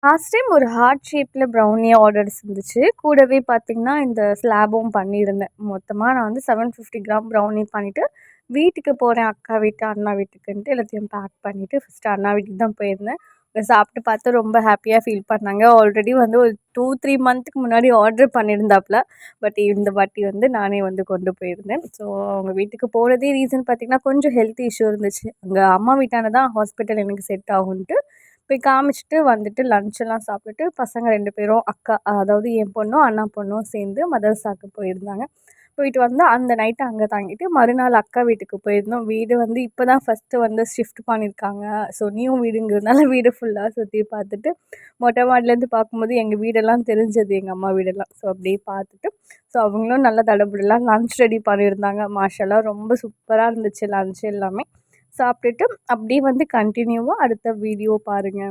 Last time ஒரு heart ஷேப்ல brownie orders இருந்துச்சு. கூடவே பார்த்தீங்கன்னா, இந்த ஸ்லாபும் பண்ணியிருந்தேன். மொத்தமா நான் வந்து 750 கிராம் ப்ரௌனி பண்ணிட்டு, வீட்டுக்கு போறேன் அக்கா வீட்டு, அண்ணா வீட்டுக்குன்ட்டு எல்லாத்தையும் பேக் பண்ணிட்டு, ஃபர்ஸ்ட்டு அண்ணா வீட்டுக்கு தான் போயிருந்தேன். அங்க சாப்பிட்டு பார்த்து ரொம்ப ஹாப்பியா ஃபீல் பண்ணாங்க. ஆல்ரெடி வந்து ஒரு 2, 3 மந்த்துக்கு முன்னாடி ஆர்டர் பண்ணியிருந்தாப்ல. பட் இந்த வாட்டி வந்து நானே வந்து கொண்டு போயிருந்தேன். ஸோ அவங்க வீட்டுக்கு போறதே ரீசன் பார்த்தீங்கன்னா, கொஞ்சம் ஹெல்த் இஷ்யூ இருந்துச்சு. அங்க அம்மா வீட்டாண்ட தான் ஹாஸ்பிட்டல் எனக்கு செட் ஆகுன்ட்டு போய் காமிச்சுட்டு வந்துட்டு லன்ச்செல்லாம் சாப்பிட்டுட்டு பசங்க 2 பேரும் அக்கா அதாவது என் பொண்ணும், அண்ணா பொண்ணும் சேர்ந்து மதர்சாக்கு போயிருந்தாங்க. போயிட்டு வந்து அந்த நைட்டு அங்க தங்கிட்டு மறுநாள் அக்கா வீட்டுக்கு போயிருந்தோம். வீடு வந்து இப்ப தான் ஃபர்ஸ்ட்டு வந்து ஷிஃப்ட் பண்ணியிருக்காங்க. ஸோ நியூ வீடுங்கிறதுனால வீடு ஃபுல்லா சுத்தி பார்த்துட்டு, மொட்டை மாடிலேருந்து பார்க்கும்போது எங்க வீடெல்லாம் தெரிஞ்சது, எங்க அம்மா வீடெல்லாம். ஸோ அப்படியே பார்த்துட்டு, ஸோ அவங்களும் நல்லா தடபுடலாம் லன்ச் ரெடி பண்ணியிருந்தாங்க. மாஷாஅல்லா ரொம்ப சூப்பரா இருந்துச்சு லன்ச் எல்லாமே. சாப்பிட்டுட்டு அப்படியே வந்து கன்டினியூவா அடுத்த வீடியோ பாருங்க.